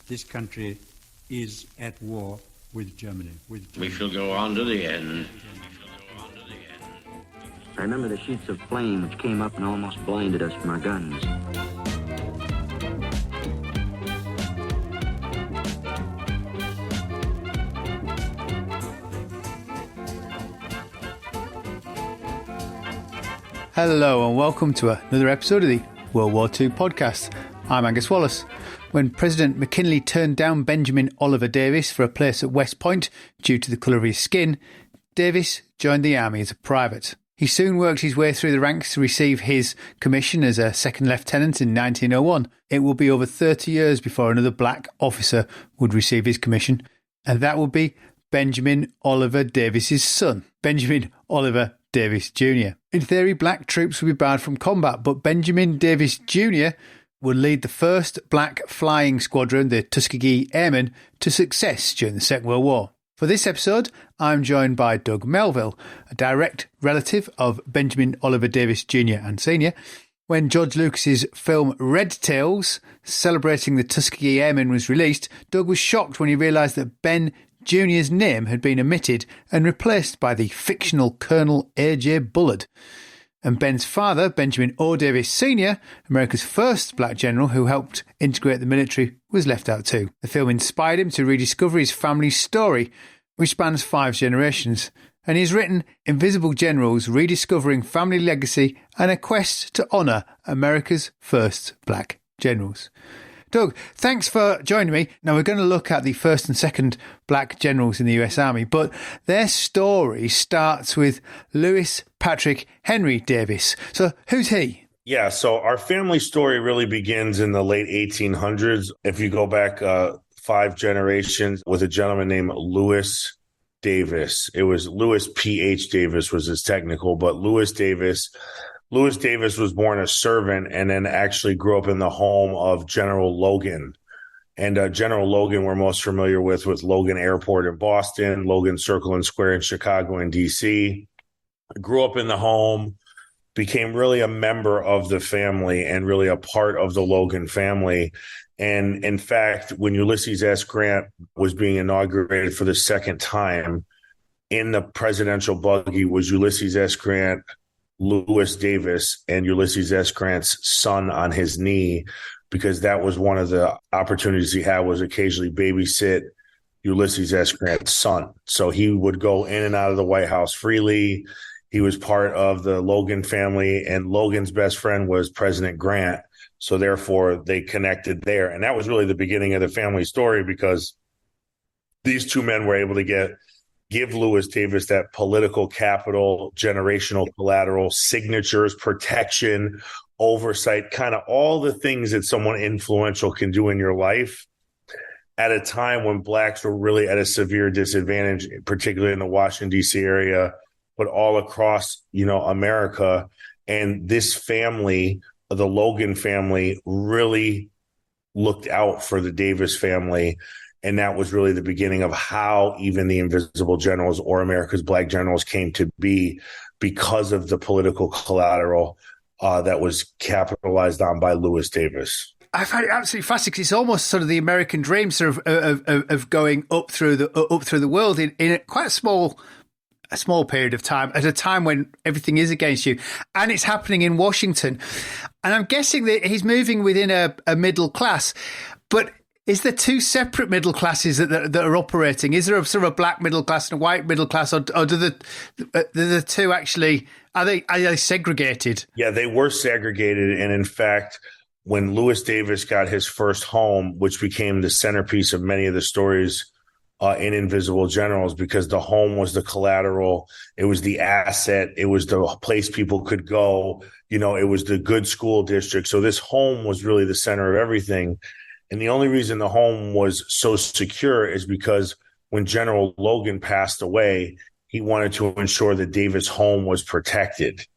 this country is at war with Germany. We shall go on to the end. I remember the sheets of flame which came up and almost blinded us from our guns. Hello and welcome to another episode of the World War II podcast. I'm Angus Wallace. When President McKinley turned down Benjamin Oliver Davis for a place at West Point due to the colour of his skin, Davis joined the army as a private. He soon worked his way through the ranks to receive his commission as a second lieutenant in 1901. It will be over 30 years before another black officer would receive his commission, and that would be Benjamin Oliver Davis's son, Benjamin Oliver Davis Jr. In theory, black troops would be barred from combat, but Benjamin Davis Jr. would lead the first black flying squadron, the Tuskegee Airmen, to success during the Second World War. For this episode, I'm joined by Doug Melville, a direct relative of Benjamin Oliver Davis Jr. and Sr. When George Lucas's film Red Tails, celebrating the Tuskegee Airmen, was released, Doug was shocked when he realised that Ben Jr.'s name had been omitted and replaced by the fictional Colonel A.J. Bullard. And Ben's father, Benjamin O. Davis Sr., America's first black general who helped integrate the military, was left out too. The film inspired him to rediscover his family's story, which spans 5 generations, and he's written Invisible Generals, Rediscovering Family Legacy, and a quest to honour America's first black generals. Doug, thanks for joining me. Now, we're going to look at the first and second black generals in the US Army, but their story starts with Lewis Patrick Henry Davis. So who's he? Yeah, so our family story really begins in the late 1800s. If you go back 5 generations with a gentleman named Lewis Davis. It was Lewis P.H. Davis was his technical, but Lewis Davis was born a servant and then actually grew up in the home of General Logan. And General Logan we're most familiar with Logan Airport in Boston, Logan Circle and Square in Chicago and D.C. Grew up in the home, became really a member of the family and really a part of the Logan family. And in fact, when Ulysses S. Grant was being inaugurated for the second time, in the presidential buggy was Ulysses S. Grant, Lewis Davis, and Ulysses S. Grant's son on his knee, because that was one of the opportunities he had, was occasionally babysit Ulysses S. Grant's son. So he would go in and out of the White House freely. He was part of the Logan family, and Logan's best friend was President Grant. So therefore, they connected there. And that was really the beginning of the family story, because these two men were able to give Lewis Davis that political capital, generational collateral, signatures, protection, oversight, kind of all the things that someone influential can do in your life at a time when blacks were really at a severe disadvantage, particularly in the Washington, D.C. area, but all across, America. And this family, the Logan family, really looked out for the Davis family. And that was really the beginning of how even the Invisible Generals, or America's Black Generals, came to be, because of the political collateral that was capitalized on by Lewis Davis. I find it absolutely fascinating, because it's almost sort of the American dream, sort of going up through the world in quite a small period of time, at a time when everything is against you, and it's happening in Washington. And I'm guessing that he's moving within a middle class, but is there 2 separate middle classes that are operating? Is there a sort of a black middle class and a white middle class, or do the two actually, are they segregated? Yeah, they were segregated. And in fact, when Lewis Davis got his first home, which became the centerpiece of many of the stories in Invisible Generals, because the home was the collateral, it was the asset, it was the place people could go, it was the good school district. So this home was really the center of everything. And the only reason the home was so secure is because when General Logan passed away, he wanted to ensure that Davis' home was protected.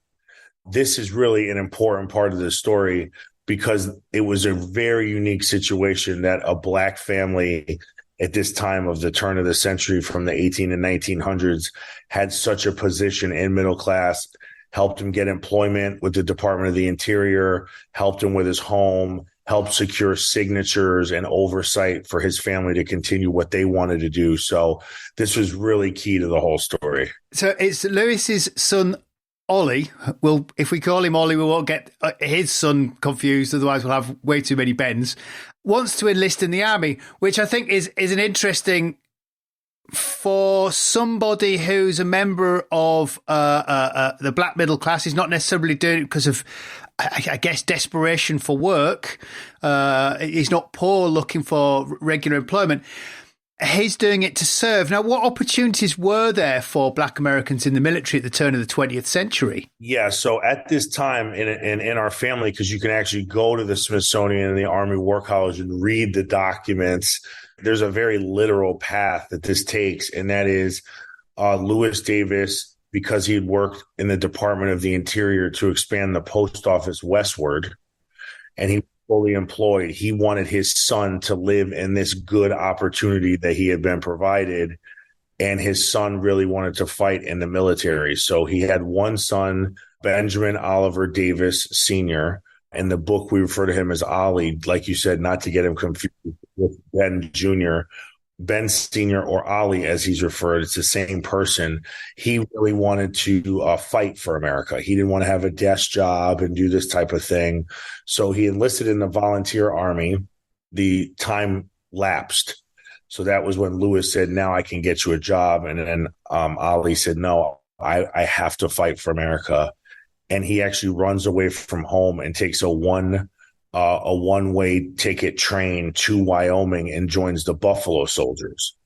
This is really an important part of the story, because it was a very unique situation that a black family at this time of the turn of the century, from the 18 and 1900s, had such a position in middle class, helped him get employment with the Department of the Interior, helped him with his home, help secure signatures and oversight for his family to continue what they wanted to do. So this was really key to the whole story. So it's Lewis's son, Ollie. Well, if we call him Ollie, we won't get his son confused. Otherwise, we'll have way too many Bens. Wants to enlist in the army, which I think is an interesting for somebody who's a member of the black middle class. He's not necessarily doing it because of, I guess, desperation for work. He's not poor looking for regular employment. He's doing it to serve. Now, what opportunities were there for black Americans in the military at the turn of the 20th century? Yeah, so at this time in our family, because you can actually go to the Smithsonian and the Army War College and read the documents, there's a very literal path that this takes, and that is Lewis Davis, because he had worked in the Department of the Interior to expand the post office westward, and he was fully employed. He wanted his son to live in this good opportunity that he had been provided, and his son really wanted to fight in the military. So he had one son, Benjamin Oliver Davis Sr., in the book, we refer to him as Ollie, like you said, not to get him confused with Ben Jr. Ben Sr. or Ollie, as he's referred, it's the same person. He really wanted to fight for America. He didn't want to have a desk job and do this type of thing. So he enlisted in the volunteer army. The time lapsed. So that was when Lewis said, now I can get you a job. And then Ollie said, no, I have to fight for America. And he actually runs away from home and takes a one-way ticket train to Wyoming and joins the Buffalo Soldiers.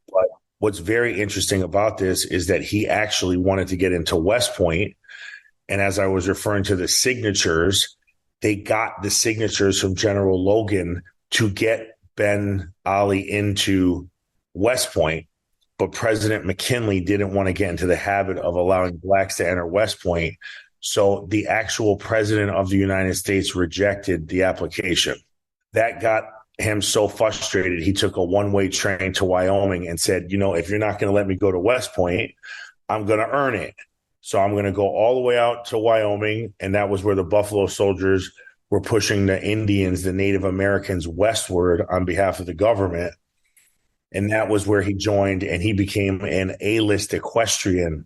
But what's very interesting about this is that he actually wanted to get into West Point. And as I was referring to the signatures, they got the signatures from General Logan to get Ben Ollie into West Point. But President McKinley didn't want to get into the habit of allowing blacks to enter West Point. So the actual president of the United States rejected the application. That got him so frustrated, he took a one-way train to Wyoming and said, if you're not going to let me go to West Point, I'm going to earn it. So I'm going to go all the way out to Wyoming. And that was where the Buffalo Soldiers were pushing the Indians, the Native Americans, westward on behalf of the government. And that was where he joined, and he became an A-list equestrian.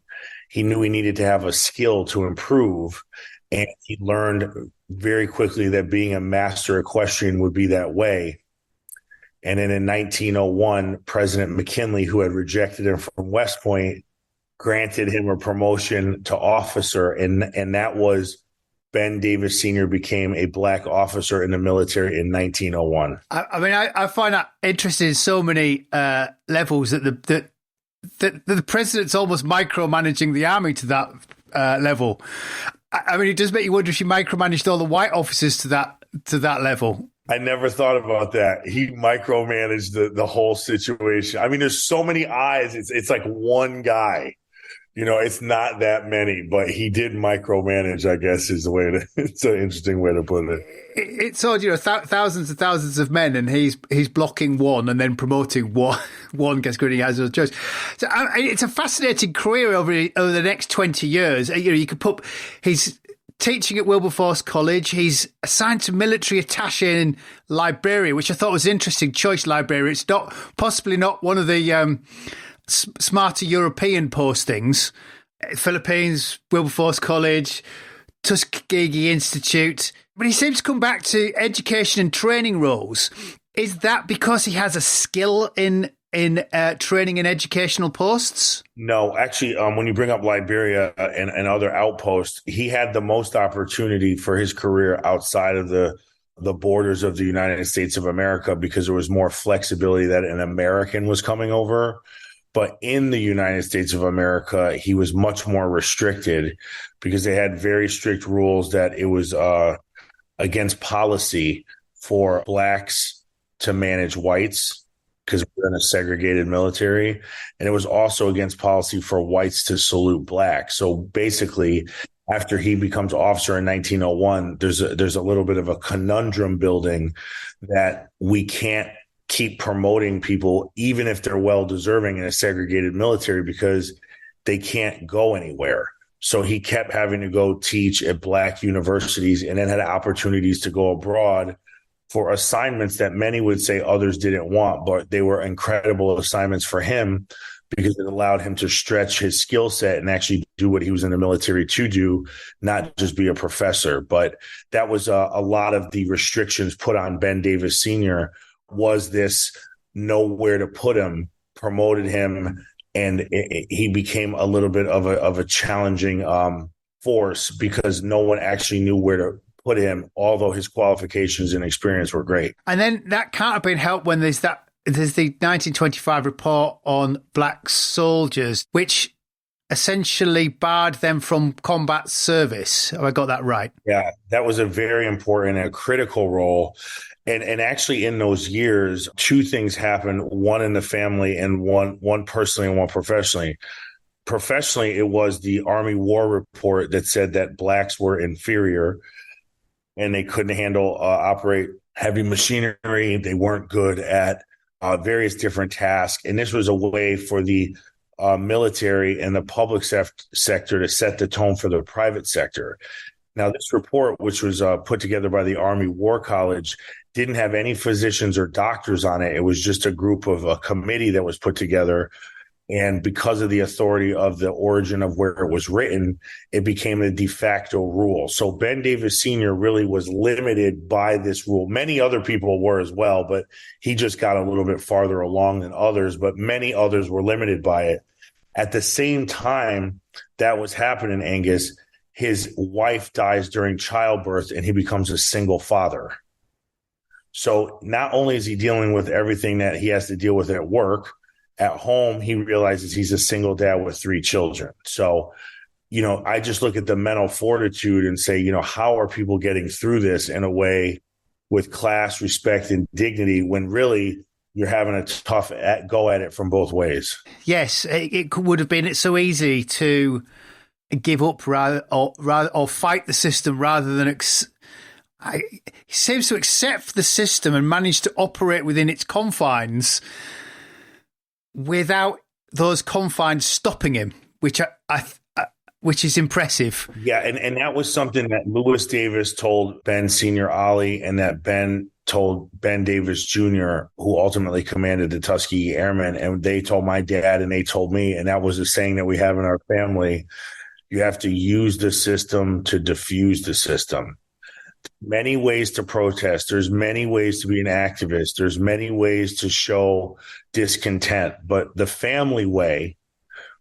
He knew he needed to have a skill to improve, and he learned very quickly that being a master equestrian would be that way. And then in 1901, President McKinley, who had rejected him from West Point, granted him a promotion to officer, and that was Ben Davis Sr. became a black officer in the military in 1901. I find that interesting in so many levels that the president's almost micromanaging the army to that level. It does make you wonder if he micromanaged all the white officers to that level. I never thought about that. He micromanaged the whole situation. There's so many eyes. It's like one guy. It's not that many, but he did micromanage, I guess, is the way it's an interesting way to put it. It's odd, thousands and thousands of men, and he's blocking one and then promoting one gets good, he has no choice. So it's a fascinating career over the next 20 years. You could put, he's teaching at Wilberforce College. He's assigned to military attaché in Liberia, which I thought was interesting choice, Liberia. It's possibly not one of the smarter European postings. Philippines, Wilberforce College, Tuskegee Institute. But he seems to come back to education and training roles. Is that because he has a skill in training and educational posts? No, actually, when you bring up Liberia and other outposts, he had the most opportunity for his career outside of the borders of the United States of America, because there was more flexibility that an American was coming over. But in the United States of America, he was much more restricted because they had very strict rules that it was against policy for blacks to manage whites because we're in a segregated military. And it was also against policy for whites to salute blacks. So basically, after he becomes officer in 1901, there's a little bit of a conundrum building that we can't keep promoting people, even if they're well-deserving in a segregated military, because they can't go anywhere. So he kept having to go teach at black universities and then had opportunities to go abroad for assignments that many would say others didn't want, but they were incredible assignments for him because it allowed him to stretch his skill set and actually do what he was in the military to do, not just be a professor. But that was a lot of the restrictions put on Ben Davis Sr. was this nowhere to put him, promoted him, and he became a little bit of a challenging force because no one actually knew where to put him, although his qualifications and experience were great. And then that can't have been helped when there's the 1925 report on black soldiers, which essentially barred them from combat service. Have I got that right? Yeah, that was a very important and critical role. And actually in those years, two things happened, one in the family and one personally and one professionally. Professionally, it was the Army War Report that said that blacks were inferior and they couldn't operate heavy machinery. They weren't good at various different tasks. And this was a way for the military and the public sector to set the tone for the private sector. Now, this report, which was put together by the Army War College, didn't have any physicians or doctors on it. It was just a committee that was put together. And because of the authority of the origin of where it was written, it became a de facto rule. So Ben Davis Sr. really was limited by this rule. Many other people were as well, but he just got a little bit farther along than others, but many others were limited by it. At the same time that was happening, Angus, his wife dies during childbirth and he becomes a single father. So not only is he dealing with everything that he has to deal with at work, at home, he realizes he's a single dad with 3 children. So, I just look at the mental fortitude and say, how are people getting through this in a way with class, respect, and dignity when really you're having a tough go at it from both ways? Yes, it would have been so easy to give up or fight the system rather than he seems to accept the system and manage to operate within its confines without those confines stopping him, which is impressive. Yeah, and that was something that Lewis Davis told Ben Senior Ollie, and that Ben told Ben Davis Jr., who ultimately commanded the Tuskegee Airmen, and they told my dad and they told me, and that was a saying that we have in our family: you have to use the system to diffuse the system. Many ways to protest. There's many ways to be an activist. There's many ways to show discontent. But the family way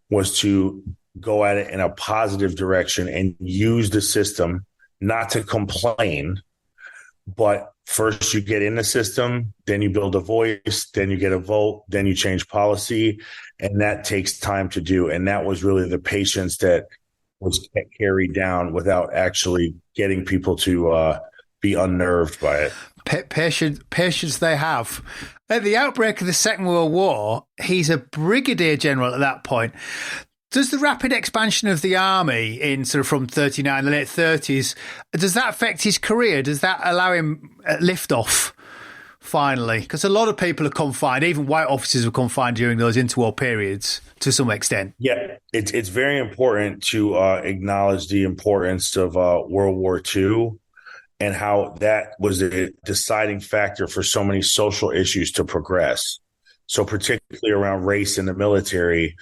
was to go at it in a positive direction and use the system, not to complain, but first you get in the system, then you build a voice, then you get a vote, then you change policy, and that takes time to do. And that was really the patience that was carried down without actually getting people to be unnerved by it. Patience they have. At the outbreak of the Second World War, he's a brigadier general at that point. Does the rapid expansion of the army in sort of from 39, the late 30s, does that affect his career? Does that allow him lift off finally? Because a lot of people are confined, even white officers were confined during those interwar periods to some extent. Yeah, it's very important to acknowledge the importance of World War II and how that was a deciding factor for so many social issues to progress. So particularly around race in the military,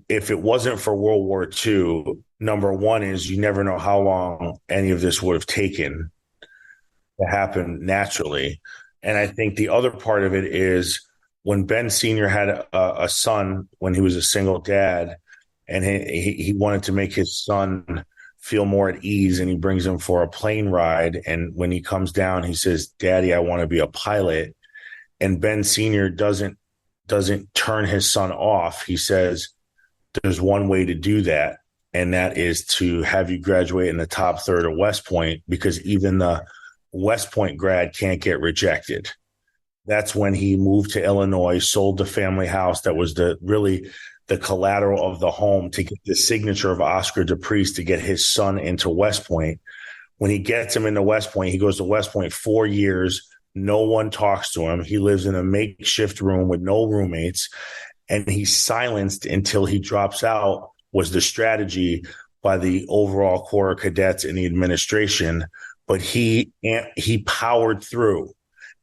if it wasn't for World War II, number one is you never know how long any of this would have taken to happen naturally. And I think the other part of it is when Ben Sr. had a son, when he was a single dad, and he wanted to make his son feel more at ease, and he brings him for a plane ride. And when he comes down, he says, "Daddy, I want to be a pilot." And Ben Sr. doesn't turn his son off. He says, "There's one way to do that, and that is to have you graduate in the top third of West Point, because even the West Point grad can't get rejected." That's when he moved to Illinois, sold the family house that was really the collateral of the home to get the signature of Oscar DePriest to get his son into West Point. When he gets him into West Point, he goes to West Point 4 years. No one talks to him. He lives in a makeshift room with no roommates, and he's silenced until he drops out, was the strategy by the overall Corps of Cadets and the administration. But he powered through.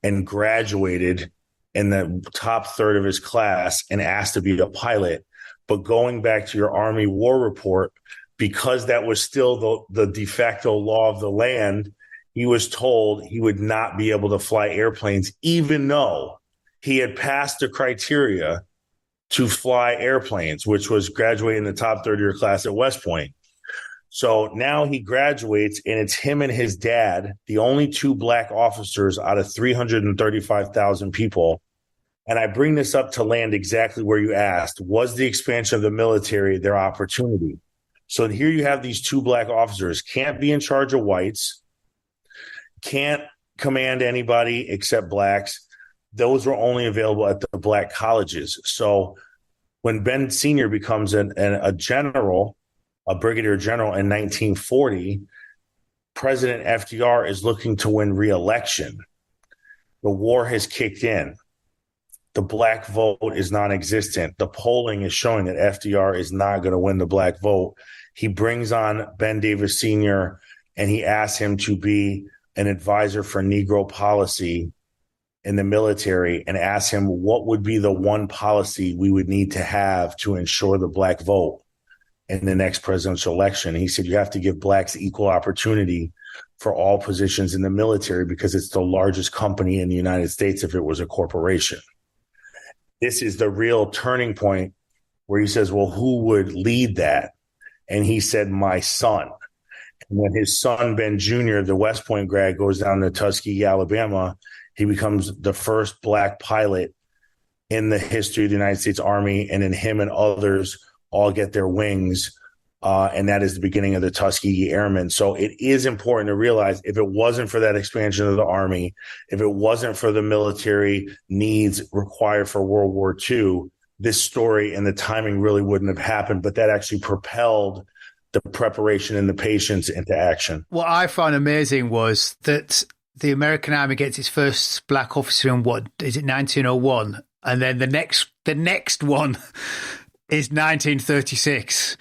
and graduated in the top third of his class and asked to be a pilot. But going back to your Army War Report, because that was still the de facto law of the land, he was told he would not be able to fly airplanes, even though he had passed the criteria to fly airplanes, which was graduating in the top third of your class at West Point. So now he graduates, and it's him and his dad, the only two black officers out of 335,000 people. And I bring this up to land exactly where you asked. Was the expansion of the military their opportunity? So here you have these two black officers, can't be in charge of whites, can't command anybody except blacks. Those were only available at the black colleges. So when Ben Sr. becomes a general, a brigadier general in 1940, President FDR is looking to win re-election. The war has kicked in. The black vote is non-existent. The polling is showing that FDR is not going to win the black vote. He brings on Ben Davis Sr. and he asks him to be an advisor for Negro policy in the military and asks him what would be the one policy we would need to have to ensure the black vote in the next presidential election. And he said, you have to give blacks equal opportunity for all positions in the military because it's the largest company in the United States if it was a corporation. This is the real turning point where he says, well, who would lead that? And he said, my son. And when his son, Ben Jr., the West Point grad, goes down to Tuskegee, Alabama, he becomes the first black pilot in the history of the United States Army. And then him and others all get their wings. And that is the beginning of the Tuskegee Airmen. So it is important to realize if it wasn't for that expansion of the Army, if it wasn't for the military needs required for World War II, this story and the timing really wouldn't have happened. But that actually propelled the preparation and the patience into action. What I found amazing was that the American Army gets its first black officer in what is it 1901, and then the next one is 1936.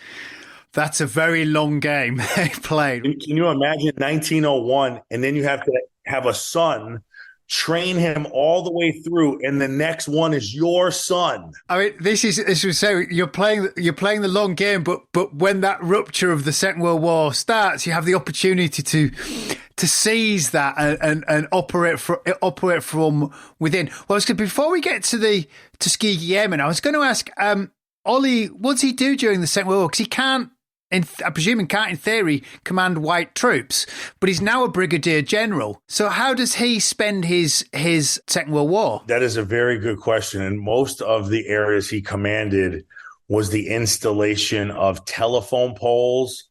That's a very long game they played. Can you imagine 1901, and then you have to have a son, train him all the way through, and the next one is your son. I mean, this is as we say, you're playing the long game, but when that rupture of the Second World War starts, you have the opportunity to seize that and operate from within. Well, before we get to the Tuskegee Airmen, I was going to ask Ollie, what does he do during the Second World War? Because he can't. I presume he can't, in theory, command white troops, but he's now a brigadier general. So how does he spend his Second World War? That is a very good question. And most of the areas he commanded was the installation of telephone poles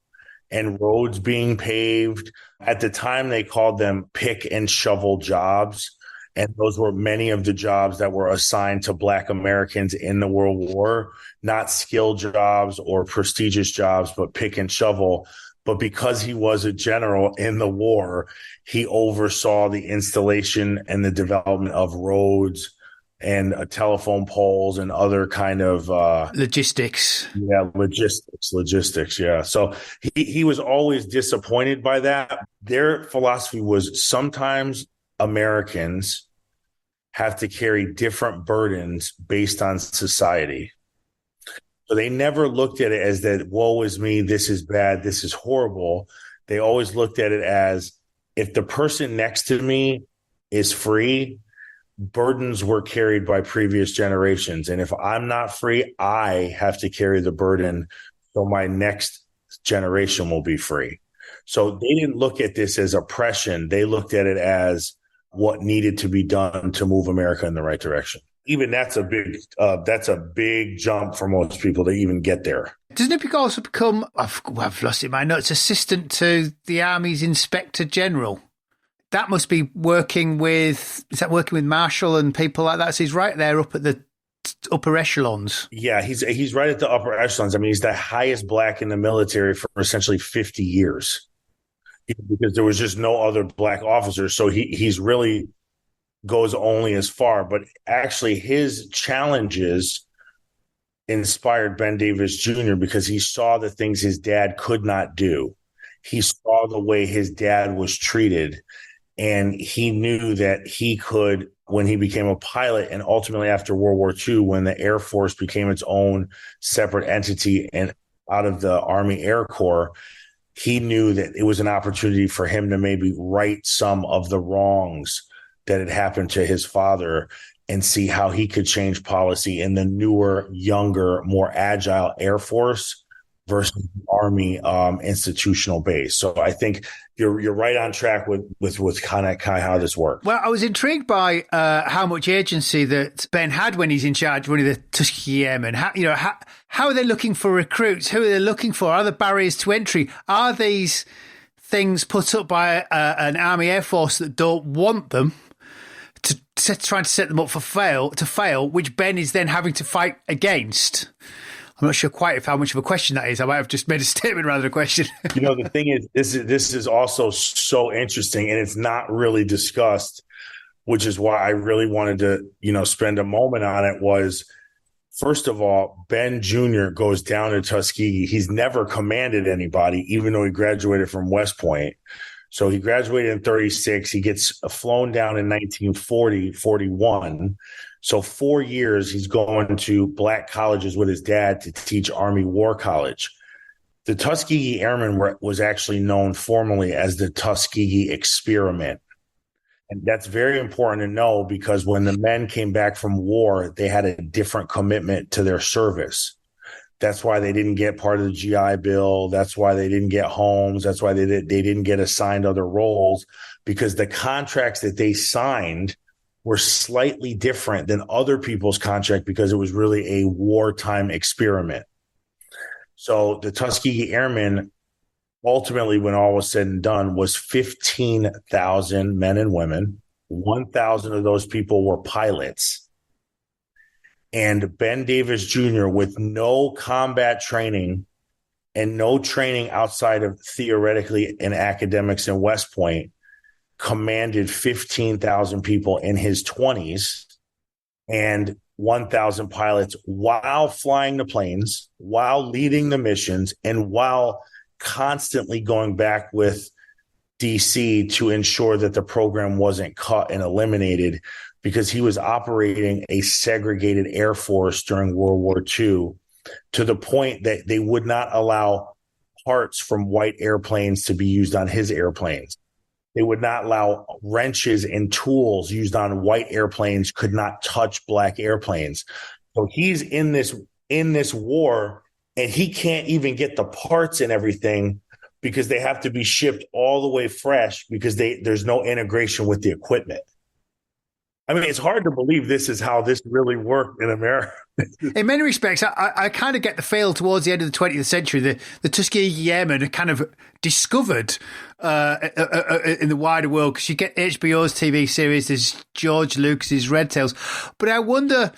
and roads being paved. At the time, they called them pick and shovel jobs. And those were many of the jobs that were assigned to Black Americans in the World War, not skilled jobs or prestigious jobs, but pick and shovel. But because he was a general in the war, he oversaw the installation and the development of roads and telephone poles and other kind of logistics. Yeah, logistics. Yeah. So he was always disappointed by that. Their philosophy was sometimes Americans have to carry different burdens based on society. So they never looked at it as that, woe is me, this is bad, this is horrible. They always looked at it as if the person next to me is free, burdens were carried by previous generations. And if I'm not free, I have to carry the burden so my next generation will be free. So they didn't look at this as oppression. They looked at it as what needed to be done to move America in the right direction. Even that's a big jump for most people to even get there. Doesn't it also become, I've lost it in my notes, assistant to the Army's Inspector General? That must be working with Marshall and people like that? So he's right there up at the upper echelons. Yeah, he's right at the upper echelons. I mean, he's the highest black in the military for essentially 50 years. Because there was just no other black officers. So he's really goes only as far. But actually, his challenges inspired Ben Davis Jr. because he saw the things his dad could not do. He saw the way his dad was treated. And he knew that he could, when he became a pilot, and ultimately after World War II, when the Air Force became its own separate entity and out of the Army Air Corps, he knew that it was an opportunity for him to maybe right some of the wrongs that had happened to his father and see how he could change policy in the newer, younger, more agile Air Force versus the Army institutional base. So I think you're right on track with kind of how this works. Well, I was intrigued by how much agency that Ben had when he's in charge, running the Tuskegee Airmen. How are they looking for recruits? Who are they looking for? Are there barriers to entry? Are these things put up by an Army Air Force that don't want them, trying to set them up to fail, which Ben is then having to fight against? I'm not sure quite how much of a question that is. I might have just made a statement rather than a question. The thing is, this is also so interesting, and it's not really discussed, which is why I really wanted to, spend a moment on it. Was, first of all, Ben Jr. goes down to Tuskegee. He's never commanded anybody, even though he graduated from West Point. So he graduated in 1936. He gets flown down in 1941. So 4 years he's going to black colleges with his dad to teach Army War College. The Tuskegee Airmen was actually known formally as the Tuskegee Experiment. And that's very important to know, because when the men came back from war, they had a different commitment to their service. That's why they didn't get part of the GI Bill. That's why they didn't get homes. That's why they didn't get assigned other roles, because the contracts that they signed were slightly different than other people's contract, because it was really a wartime experiment. So the Tuskegee Airmen, ultimately, when all was said and done, was 15,000 men and women. 1,000 of those people were pilots. And Ben Davis Jr., with no combat training and no training outside of theoretically in academics in West Point, commanded 15,000 people in his 20s and 1,000 pilots while flying the planes, while leading the missions, and while constantly going back with DC to ensure that the program wasn't cut and eliminated, because he was operating a segregated Air Force during World War II, to the point that they would not allow parts from white airplanes to be used on his airplanes. They would not allow wrenches and tools used on white airplanes could not touch black airplanes. So he's in this war, and he can't even get the parts and everything, because they have to be shipped all the way fresh, because there's no integration with the equipment. I mean, it's hard to believe this is how this really worked in America. In many respects, I kind of get the feel towards the end of the 20th century, the Tuskegee Airmen are kind of discovered in the wider world, because you get HBO's TV series, there's George Lucas's Red Tails. But I wonder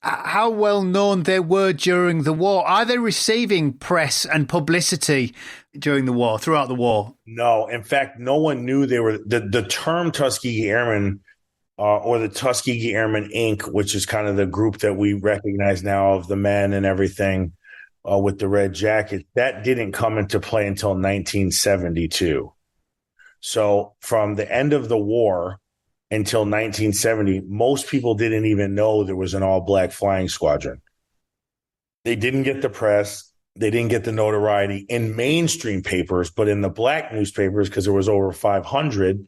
how well known they were during the war. Are they receiving press and publicity during the war, throughout the war? No. In fact, no one knew they were. The term Tuskegee Airmen, or the Tuskegee Airmen Inc., which is kind of the group that we recognize now of the men and everything with the red jacket, that didn't come into play until 1972. So from the end of the war until 1970, most people didn't even know there was an all-black flying squadron. They didn't get the press. They didn't get the notoriety in mainstream papers, but in the black newspapers, because there was over 500,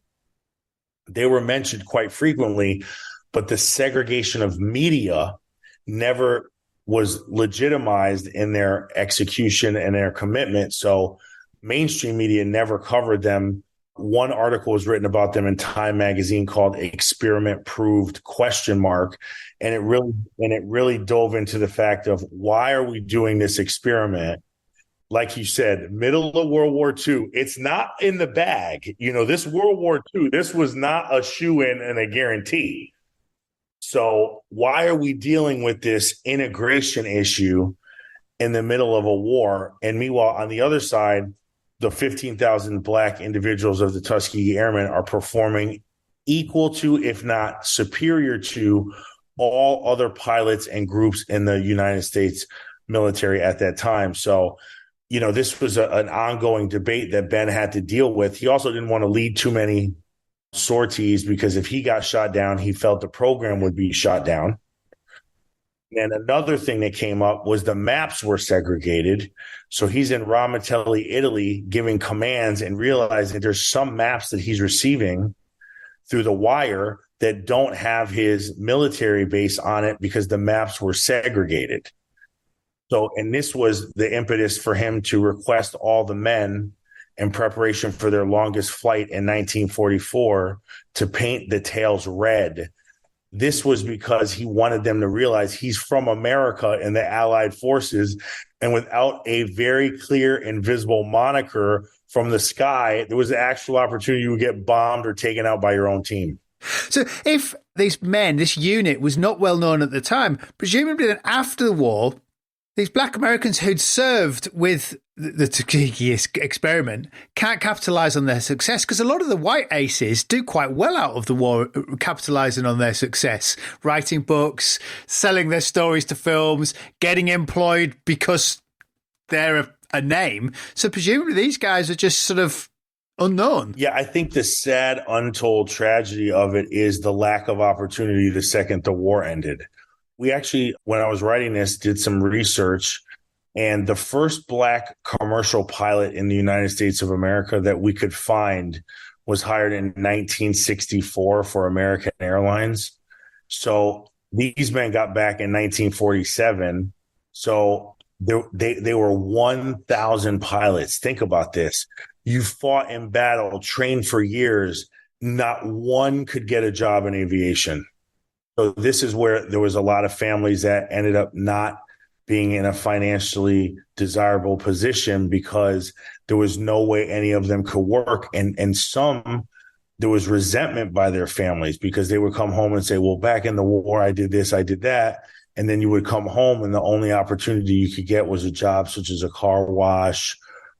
they were mentioned quite frequently, but the segregation of media never was legitimized in their execution and their commitment. So mainstream media never covered them. One article was written about them in Time magazine called "Experiment Proved?" And it really dove into the fact of, why are we doing this experiment? Like you said, middle of World War II, it's not in the bag. This World War II, this was not a shoe-in and a guarantee. So why are we dealing with this integration issue in the middle of a war? And meanwhile, on the other side, the 15,000 black individuals of the Tuskegee Airmen are performing equal to, if not superior to, all other pilots and groups in the United States military at that time. So, this was an ongoing debate that Ben had to deal with. He also didn't want to lead too many sorties because if he got shot down, he felt the program would be shot down. And another thing that came up was the maps were segregated. So he's in Ramatelli, Italy, giving commands and realizing there's some maps that he's receiving through the wire that don't have his military base on it because the maps were segregated. So, and this was the impetus for him to request all the men in preparation for their longest flight in 1944 to paint the tails red. This was because he wanted them to realize he's from America and the Allied forces. And without a very clear and visible moniker from the sky, there was an actual opportunity you would get bombed or taken out by your own team. So if these men, this unit was not well known at the time, presumably then after the war, these black Americans who'd served with the Tuskegee experiment can't capitalize on their success because a lot of the white aces do quite well out of the war, capitalizing on their success, writing books, selling their stories to films, getting employed because they're a name. So presumably these guys are just sort of unknown. Yeah, I think the sad, untold tragedy of it is the lack of opportunity the second the war ended. We actually, when I was writing this, did some research, and the first black commercial pilot in the United States of America that we could find was hired in 1964 for American Airlines. So these men got back in 1947. So they were 1,000 pilots. Think about this. You fought in battle, trained for years. Not one could get a job in aviation. So this is where there was a lot of families that ended up not being in a financially desirable position because there was no way any of them could work. And some, there was resentment by their families because they would come home and say, well, back in the war, I did this, I did that. And then you would come home and the only opportunity you could get was a job such as a car wash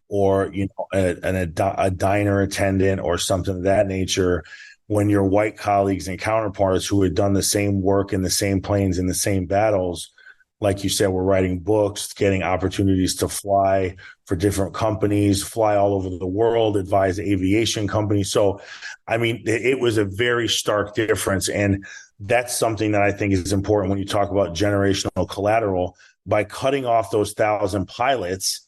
or, you know, a diner attendant or something of that nature. When your white colleagues and counterparts who had done the same work in the same planes in the same battles, like you said, were writing books, getting opportunities to fly for different companies, fly all over the world, advise aviation companies. So, I mean, it was a very stark difference. And that's something that I think is important when you talk about generational collateral. By cutting off those 1,000 pilots,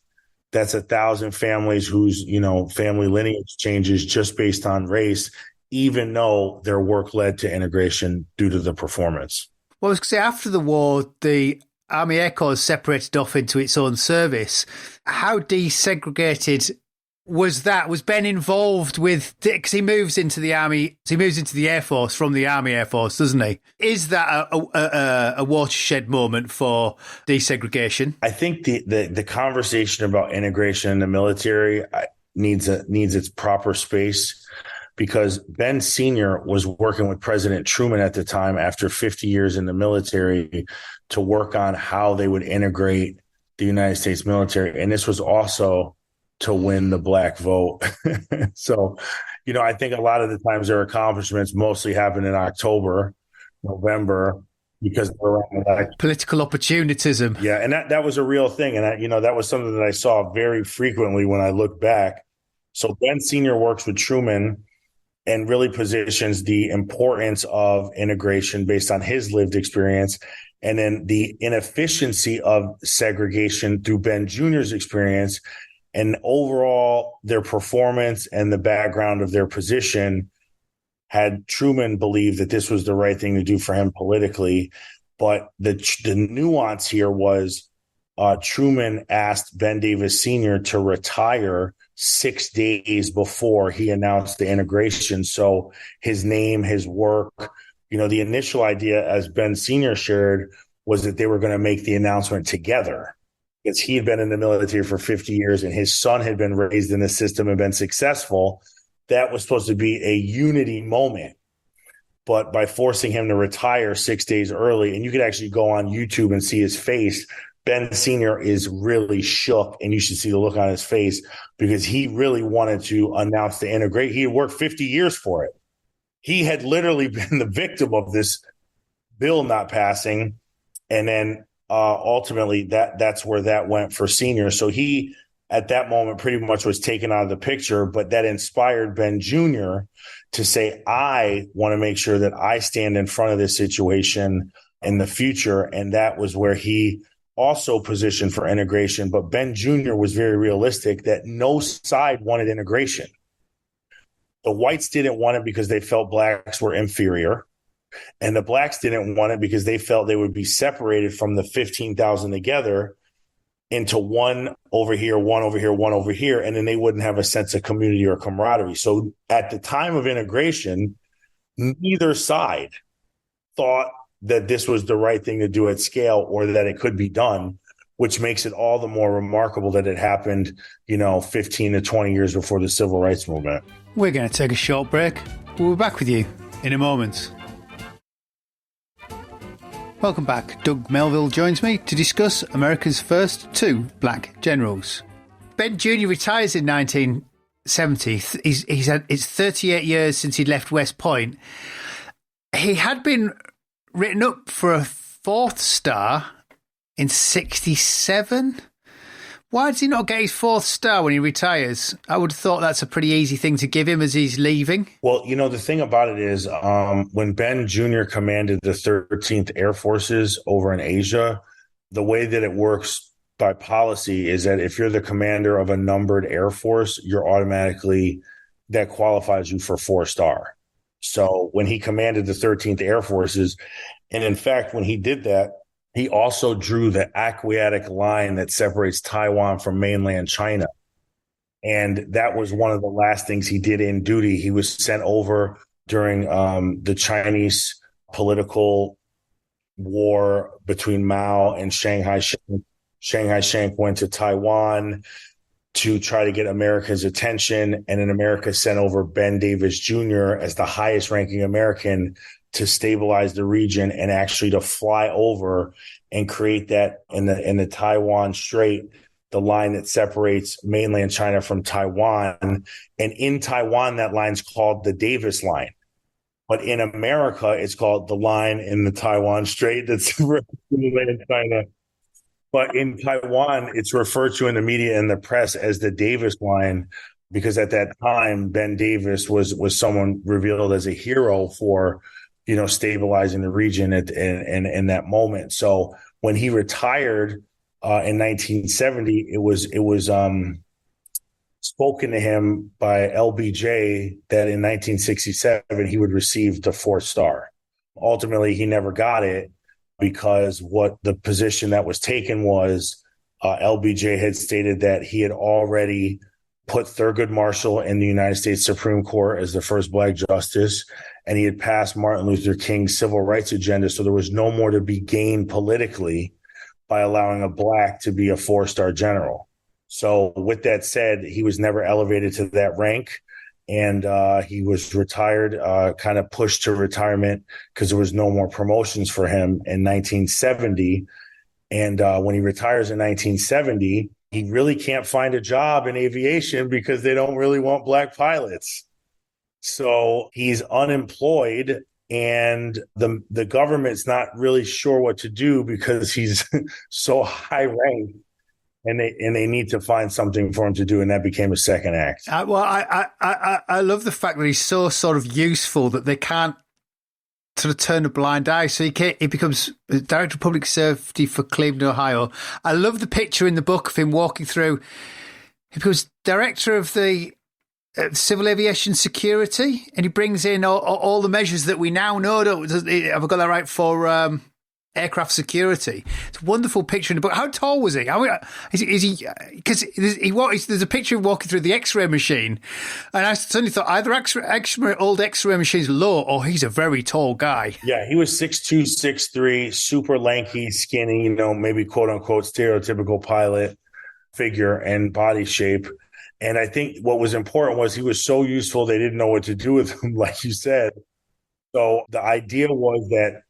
that's 1,000 families whose, you know, family lineage changes just based on race, even though their work led to integration due to the performance. Well, I was going to say, after the war, the Army Air Corps separated off into its own service. How desegregated was that? Was Ben involved with, because he moves into the Army, he moves into the Air Force from the Army Air Force, doesn't he? Is that a watershed moment for desegregation? I think the conversation about integration in the military needs its proper space, because Ben Sr. was working with President Truman at the time after 50 years in the military to work on how they would integrate the United States military. And this was also to win the black vote. So, you know, I think a lot of the times their accomplishments mostly happen in October, November, because they're around election. Political opportunism. Yeah, and that was a real thing. And, that was something that I saw very frequently when I look back. So Ben Sr. works with Truman and really positions the importance of integration based on his lived experience, and then the inefficiency of segregation through Ben Jr.'s experience, and overall their performance and the background of their position had Truman believe that this was the right thing to do for him politically. But the nuance here was Truman asked Ben Davis Sr. to retire 6 days before he announced the integration. So his name, his work, the initial idea, as Ben Sr. shared, was that they were going to make the announcement together, because he had been in the military for 50 years and his son had been raised in the system and been successful. That was supposed to be a unity moment. But by forcing him to retire 6 days early, and you could actually go on YouTube and see his face, Ben Sr. is really shook, and you should see the look on his face, because he really wanted to announce the integration. He had worked 50 years for it. He had literally been the victim of this bill not passing. And then ultimately that's where that went for Senior. So he at that moment pretty much was taken out of the picture, but that inspired Ben Jr. to say, I want to make sure that I stand in front of this situation in the future. And that was where he also positioned for integration. But Ben Jr. was very realistic that no side wanted integration. The whites didn't want it because they felt blacks were inferior. And the blacks didn't want it because they felt they would be separated from the 15,000 together into one over here, one over here, one over here, and then they wouldn't have a sense of community or camaraderie. So at the time of integration, neither side thought that this was the right thing to do at scale or that it could be done, which makes it all the more remarkable that it happened, 15 to 20 years before the civil rights movement. We're going to take a short break. We'll be back with you in a moment. Welcome back. Doug Melville joins me to discuss America's first two black generals. Ben Jr. retires in 1970. It's 38 years since he left West Point. He had been written up for a 4th star in 67. Why does he not get his 4th star when he retires? I would have thought that's a pretty easy thing to give him as he's leaving. Well, the thing about it is when Ben Jr. commanded the 13th Air Forces over in Asia, the way that it works by policy is that if you're the commander of a numbered Air Force, that qualifies you for 4-star. So when he commanded the 13th Air Forces, and in fact, when he did that, he also drew the Aquatic line that separates Taiwan from mainland China. And that was one of the last things he did in duty. He was sent over during the Chinese political war between Mao and Shanghai. Shanghai Shank went to Taiwan to try to get America's attention. And then America sent over Ben Davis Jr. as the highest ranking American to stabilize the region and actually to fly over and create that in the Taiwan Strait, the line that separates mainland China from Taiwan. And in Taiwan, that line's called the Davis Line. But in America, it's called the line in the Taiwan Strait that's separates mainland China. But in Taiwan, it's referred to in the media and the press as the Davis Line, because at that time, Ben Davis was someone revealed as a hero for stabilizing the region in that moment. So when he retired in 1970, it was spoken to him by LBJ that in 1967 he would receive the 4th star. Ultimately, he never got it because what the position that was taken was LBJ had stated that he had already put Thurgood Marshall in the United States Supreme Court as the first black justice, and he had passed Martin Luther King's civil rights agenda. So there was no more to be gained politically by allowing a black to be a 4-star general. So with that said, he was never elevated to that rank, and he was retired, kind of pushed to retirement because there was no more promotions for him in 1970. And when he retires in 1970, he really can't find a job in aviation because they don't really want black pilots. So he's unemployed, and the government's not really sure what to do because he's so high ranked, and they need to find something for him to do, and that became a second act. I love the fact that he's so sort of useful that they can't sort of turn a blind eye. So he becomes Director of Public Safety for Cleveland, Ohio. I love the picture in the book of him walking through. He becomes Director of the Civil Aviation Security, and he brings in all the measures that we now know. Have I got that right for aircraft security? It's a wonderful picture in the book. How tall was he? Is he? Because there's a picture of him walking through the X-ray machine, and I suddenly thought either old X-ray machine's low or he's a very tall guy. Yeah, he was 6'2", 6'3", super lanky, skinny, maybe quote unquote stereotypical pilot figure and body shape. And I think what was important was he was so useful they didn't know what to do with him, like you said. So the idea was that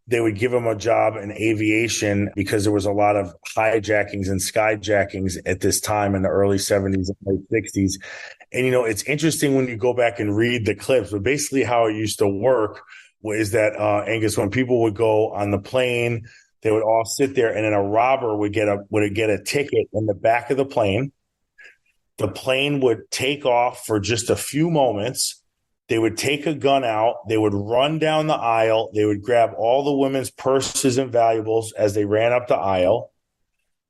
they would give him a job in aviation because there was a lot of hijackings and skyjackings at this time in the early 70s and late 60s. And, it's interesting when you go back and read the clips, but basically how it used to work was that, Angus, when people would go on the plane, they would all sit there, and then a robber would get a ticket in the back of the plane. The plane would take off for just a few moments. They would take a gun out. They would run down the aisle. They would grab all the women's purses and valuables as they ran up the aisle.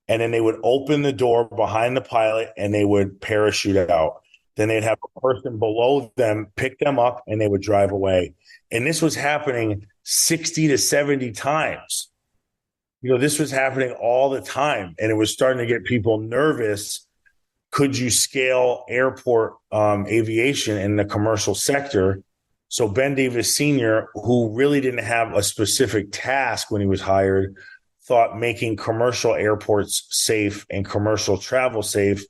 And then they would open the door behind the pilot and they would parachute out. Then they'd have a person below them pick them up and they would drive away. And this was happening 60 to 70 times. This was happening all the time. And it was starting to get people nervous. Could you scale airport aviation in the commercial sector? So Ben Davis Sr., who really didn't have a specific task when he was hired, thought making commercial airports safe and commercial travel safe,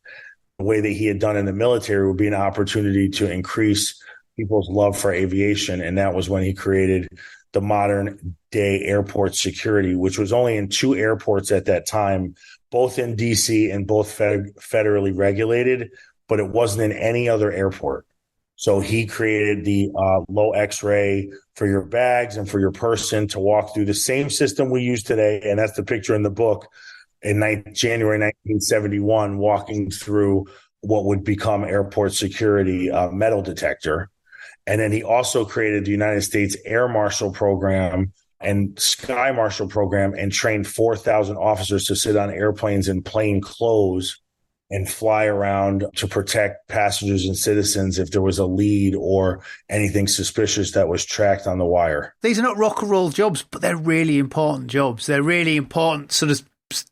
the way that he had done in the military, would be an opportunity to increase people's love for aviation. And that was when he created the modern day airport security, which was only in 2 airports at that time, both in DC and both federally regulated, but it wasn't in any other airport. So he created the low X-ray for your bags and for your person to walk through the same system we use today. And that's the picture in the book in January 1971, walking through what would become airport security metal detector. And then he also created the United States Air Marshal Program and Sky Marshal Program and trained 4,000 officers to sit on airplanes in plain clothes and fly around to protect passengers and citizens if there was a lead or anything suspicious that was tracked on the wire. These are not rock and roll jobs, but they're really important jobs. They're really important sort of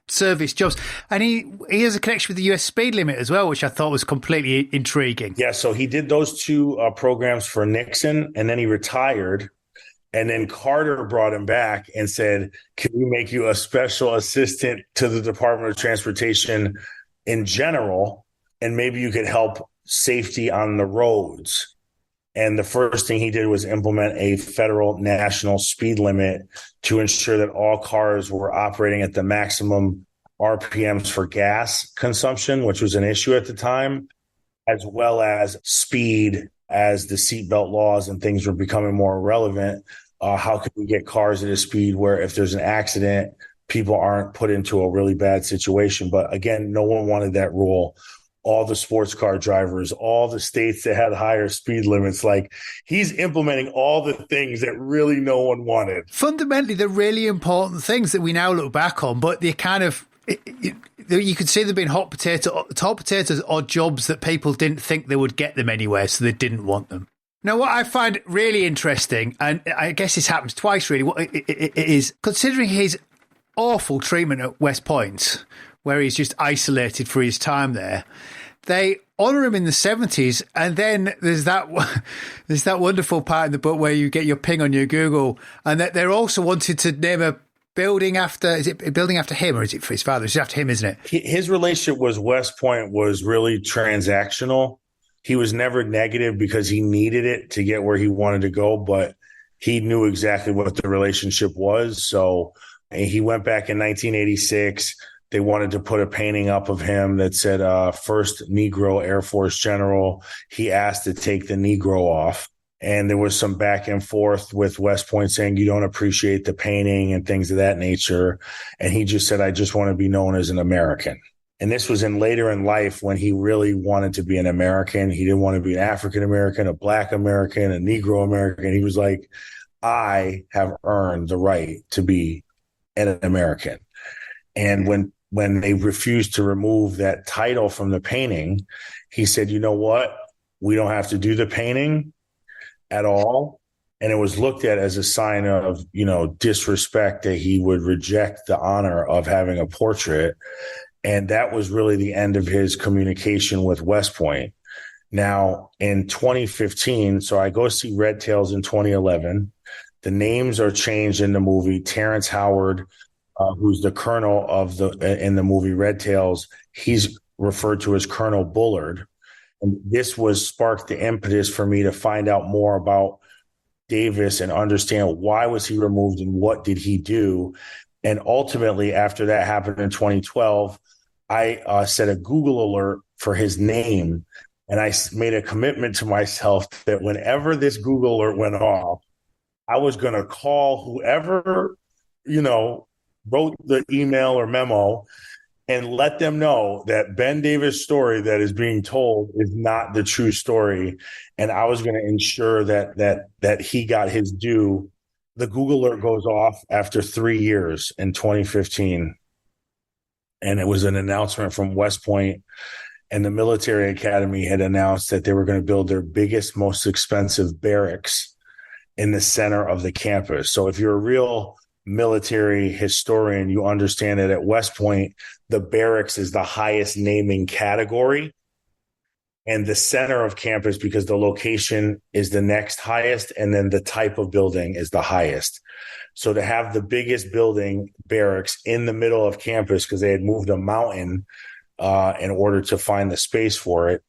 service jobs. And he has a connection with the US speed limit as well, which I thought was completely intriguing. Yeah, so he did those 2 programs for Nixon, and then he retired. And then Carter brought him back and said, can we make you a special assistant to the Department of Transportation in general? And maybe you could help safety on the roads. And the first thing he did was implement a federal national speed limit to ensure that all cars were operating at the maximum RPMs for gas consumption, which was an issue at the time, as well as speed as the seatbelt laws and things were becoming more relevant. How can we get cars at a speed where if there's an accident, people aren't put into a really bad situation? But again, no one wanted that rule. All the sports car drivers, all the states that had higher speed limits, like he's implementing all the things that really no one wanted. Fundamentally, they're really important things that we now look back on, but they kind of, you could see them being hot potatoes or jobs that people didn't think they would get them anywhere, so they didn't want them. Now, what I find really interesting, and I guess this happens twice really, is considering his awful treatment at West Point, where he's just isolated for his time there, they honour him in the 70s, and then there's that wonderful part in the book where you get your ping on your Google, and that they're also wanted to name a building after, is it a building after him or is it for his father? It's after him, isn't it? His relationship with West Point was really transactional. He was never negative because he needed it to get where he wanted to go, but he knew exactly what the relationship was. So he went back in 1986. They wanted to put a painting up of him that said, first Negro Air Force General. He asked to take the Negro off. And there was some back and forth with West Point saying, you don't appreciate the painting and things of that nature. And he just said, I just want to be known as an American. And this was later in life when he really wanted to be an American. He didn't want to be an African American, a Black American, a Negro American. He was like, I have earned the right to be an American. And when they refused to remove that title from the painting, he said, you know what? We don't have to do the painting at all. And it was looked at as a sign of, disrespect that he would reject the honor of having a portrait. And that was really the end of his communication with West Point. Now, in 2015, so I go see Red Tails in 2011. The names are changed in the movie. Terrence Howard, who's the colonel in the movie Red Tails, he's referred to as Colonel Bullard. And this sparked the impetus for me to find out more about Davis and understand why was he removed and what did he do. And ultimately, after that happened in 2012, I set a Google alert for his name. And I made a commitment to myself that whenever this Google alert went off, I was going to call whoever, wrote the email or memo and let them know that Ben Davis' story that is being told is not the true story. And I was going to ensure that he got his due. The Google alert goes off after 3 years in 2015. And it was an announcement from West Point, and the military academy had announced that they were going to build their biggest, most expensive barracks in the center of the campus. So if you're a real military historian, you understand that at West Point, the barracks is the highest naming category, and the center of campus, because the location is the next highest, and then the type of building is the highest. So to have the biggest building, barracks, in the middle of campus, because they had moved a mountain in order to find the space for it,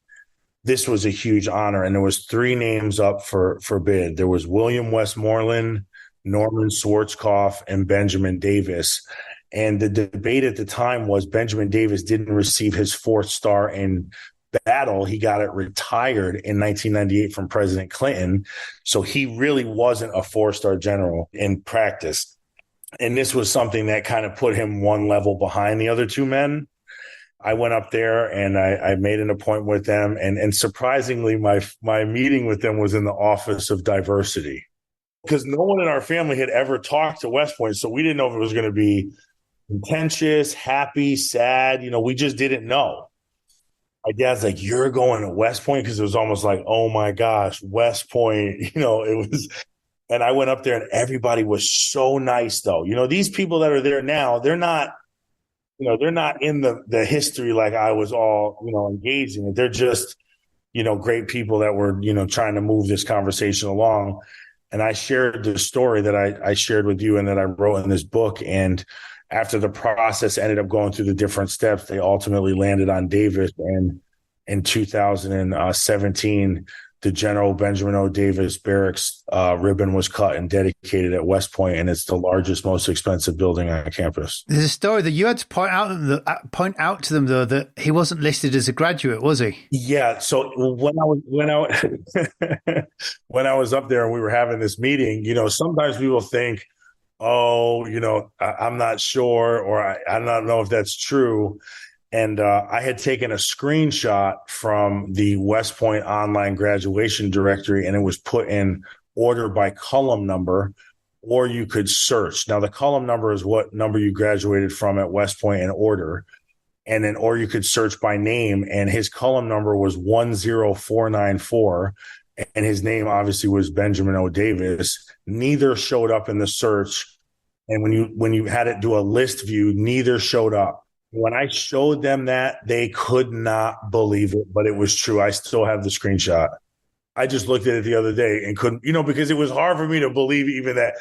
this was a huge honor. And there was 3 names up for bid. There was William Westmoreland, Norman Schwarzkopf, and Benjamin Davis. And the debate at the time was Benjamin Davis didn't receive his 4th star in battle. He got it retired in 1998 from President Clinton. So he really wasn't a 4-star general in practice. And this was something that kind of put him one level behind the other 2 men. I went up there and I made an appointment with them. And surprisingly, my meeting with them was in the Office of Diversity, because no one in our family had ever talked to West Point. So we didn't know if it was going to be contentious, happy, sad. We just didn't know. My dad's like, "You're going to West Point?" Because it was almost like, oh my gosh, West Point. It was. And I went up there and everybody was so nice, though. These people that are there now, they're not, they're not in the history like I was all, engaged in it. They're just, great people that were, trying to move this conversation along. And I shared the story that I shared with you and that I wrote in this book. And after the process ended up going through the different steps, they ultimately landed on Davis. And in 2017, the General Benjamin O. Davis Barracks ribbon was cut and dedicated at West Point, and it's the largest, most expensive building on campus. There's a story that you had to point out to them, though, that he wasn't listed as a graduate, was he? Yeah. So when I was up there and we were having this meeting, sometimes people think, oh, I'm not sure, or I don't know if that's true. And I had taken a screenshot from the West Point online graduation directory, and it was put in order by column number, or you could search. Now, the column number is what number you graduated from at West Point in order. And then, or you could search by name, and his column number was 10494. And his name obviously was Benjamin O. Davis. Neither showed up in the search. And when you had it do a list view, neither showed up. When I showed them that, they could not believe it, but it was true. I still have the screenshot. I just looked at it the other day and couldn't, because it was hard for me to believe even that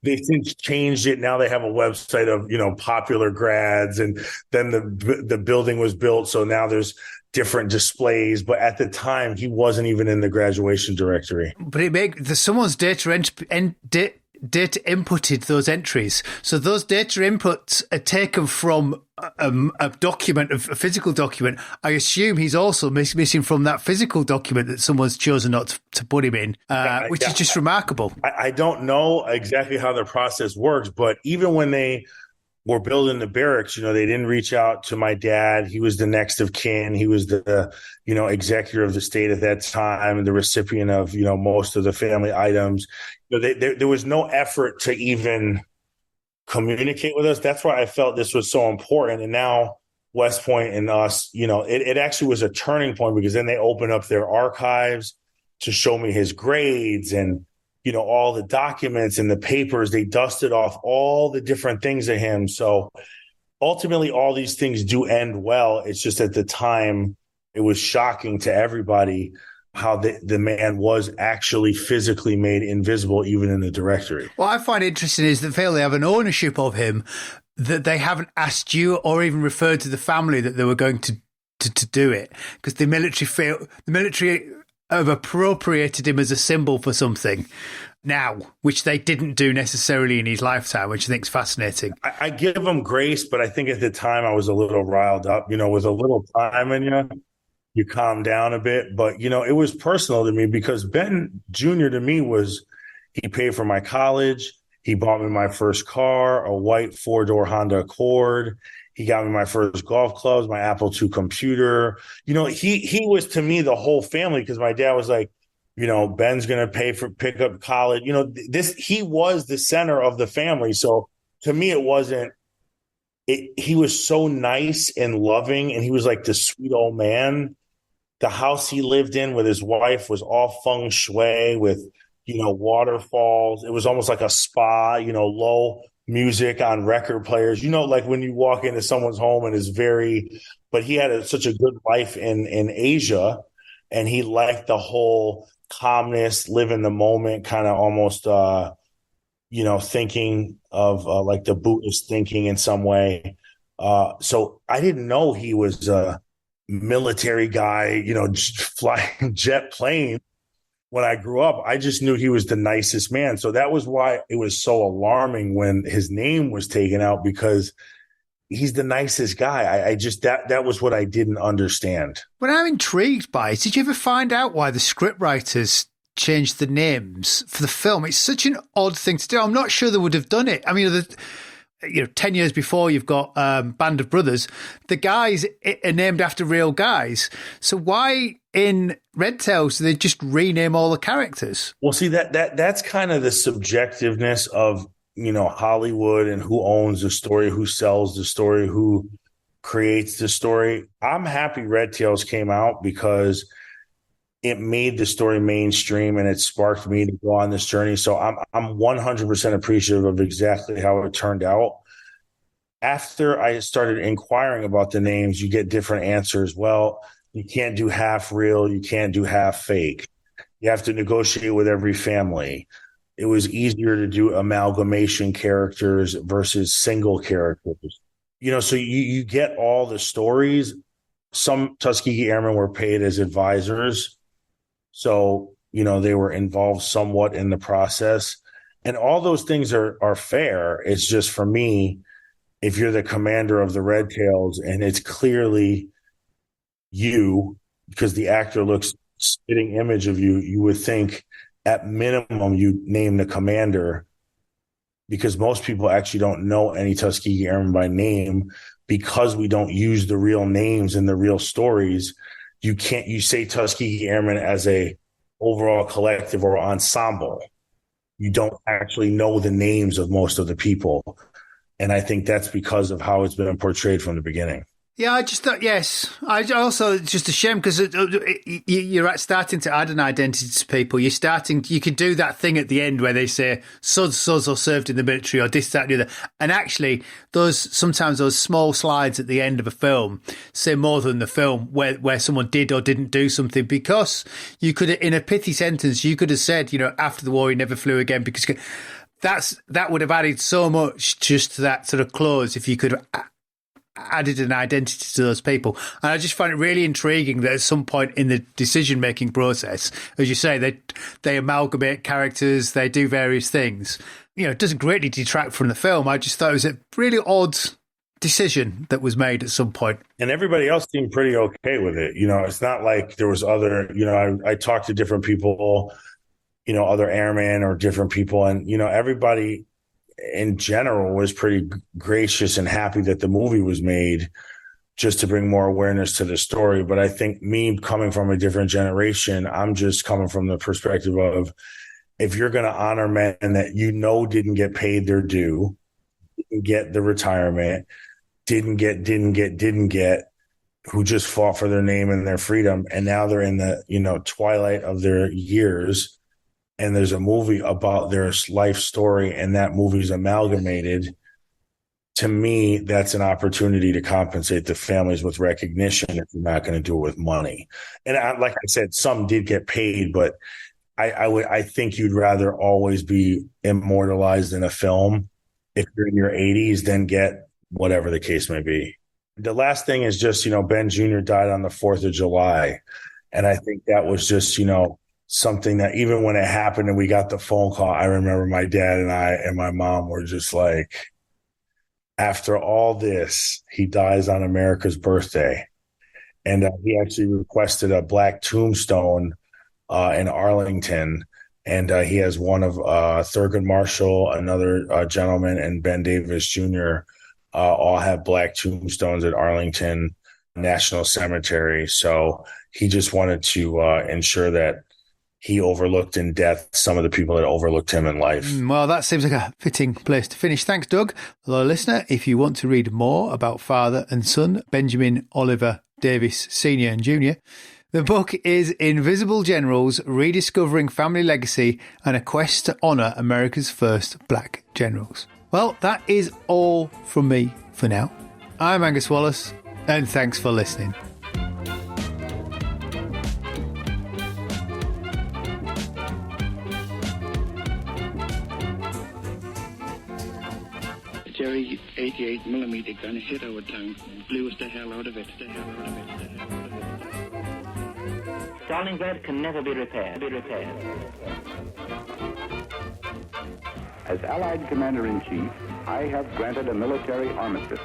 they've since changed it. Now they have a website of, popular grads, and then the building was built. So now there's different displays. But at the time, he wasn't even in the graduation directory. But someone's data inputted those entries. So those data inputs are taken from a document, a physical document. I assume he's also missing from that physical document that someone's chosen not to put him in, which is just remarkable. I don't know exactly how the process works, but even when they were building the barracks, they didn't reach out to my dad. He was the next of kin. He was the, executive of the state at that time and the recipient of, most of the family items. There was no effort to even communicate with us. That's why I felt this was so important. And now West Point and us, it actually was a turning point, because then they opened up their archives to show me his grades and, all the documents and the papers. They dusted off all the different things of him. So ultimately, all these things do end well. It's just at the time, it was shocking to everybody how the man was actually physically made invisible, even in the directory. What I find interesting is that they have an ownership of him, that they haven't asked you or even referred to the family that they were going to do it, because the military have appropriated him as a symbol for something now, which they didn't do necessarily in his lifetime, which I think is fascinating. I give him grace, but I think at the time I was a little riled up. With a little time in you calm down a bit. But, it was personal to me, because Ben Jr. to me he paid for my college. He bought me my first car, a white 4-door Honda Accord. He got me my first golf clubs, my Apple II computer. He was to me the whole family, because my dad was like, Ben's going to pick up college. He was the center of the family. So to me, he was so nice and loving, and he was like this sweet old man. The house he lived in with his wife was all feng shui with, waterfalls. It was almost like a spa, low music on record players. Like when you walk into someone's home and but he had such a good life in Asia, and he liked the whole calmness, live in the moment, kind of almost, thinking of like the Buddhist thinking in some way. So I didn't know he was a military guy, flying jet plane. When I grew up, I just knew he was the nicest man. So that was why it was so alarming when his name was taken out, because he's the nicest guy. I just, that was what I didn't understand. What I'm intrigued by is, did you ever find out why the scriptwriters changed the names for the film? It's such an odd thing to do. I'm not sure they would have done it. I mean, 10 years before, you've got Band of Brothers. The guys are named after real guys. So why in Red Tails do they just rename all the characters? Well, see, that's kind of the subjectiveness of, Hollywood, and who owns the story, who sells the story, who creates the story. I'm happy Red Tails came out, because it made the story mainstream and it sparked me to go on this journey. So I'm 100% appreciative of exactly how it turned out. After I started inquiring about the names, you get different answers. Well, you can't do half real. You can't do half fake. You have to negotiate with every family. It was easier to do amalgamation characters versus single characters. So you get all the stories. Some Tuskegee Airmen were paid as advisors. So, they were involved somewhat in the process. And all those things are fair. It's just, for me, if you're the commander of the Red Tails and it's clearly you, because the actor looks spitting image of you, you would think at minimum you name the commander, because most people actually don't know any Tuskegee Airmen by name, because we don't use the real names in the real stories. You say Tuskegee Airmen as a overall collective or ensemble. You don't actually know the names of most of the people. And I think that's because of how it's been portrayed from the beginning. Yeah, I just thought, yes. I also, it's just a shame, because you're starting to add an identity to people. You could do that thing at the end where they say, suds, or served in the military, or this, that, and the other. And actually, sometimes those small slides at the end of a film say more than the film, where someone did or didn't do something, because you could, in a pithy sentence, you could have said, after the war, he never flew again, because that would have added so much just to that sort of clause if you could have added an identity to those people. And I just find it really intriguing that at some point in the decision-making process, as you say, they amalgamate characters, they do various things. It doesn't greatly detract from the film. I just thought it was a really odd decision that was made at some point. And everybody else seemed pretty okay with it. It's not like there was other, I talked to different people, other airmen or different people, and, everybody in general was pretty gracious and happy that the movie was made, just to bring more awareness to the story. But I think, me coming from a different generation, I'm just coming from the perspective of, if you're going to honor men that didn't get paid their due, didn't get the retirement, didn't get, who just fought for their name and their freedom, and now they're in the twilight of their years, and there's a movie about their life story, and that movie's amalgamated, to me, that's an opportunity to compensate the families with recognition if you're not going to do it with money. And like I said, some did get paid, but I think you'd rather always be immortalized in a film if you're in your 80s than get whatever the case may be. The last thing is just, Ben Jr. died on the 4th of July. And I think that was just, something that, even when it happened and we got the phone call, I remember my dad and I and my mom were just like, after all this, he dies on America's birthday. And he actually requested a black tombstone in Arlington. And he has one of Thurgood Marshall, another gentleman, and Ben Davis Jr. All have black tombstones at Arlington National Cemetery. So he just wanted to ensure that he overlooked in death some of the people that overlooked him in life. Well, that seems like a fitting place to finish. Thanks, Doug. Hello, listener. If you want to read more about father and son, Benjamin Oliver Davis Sr. and Jr., the book is Invisible Generals, Rediscovering Family Legacy and a Quest to Honour America's First Black Generals. Well, that is all from me for now. I'm Angus Wallace, and thanks for listening. Jerry 88mm gun hit our town, blew us the hell out of it. Stalingrad can never be repaired. As Allied Commander-in-Chief, I have granted a military armistice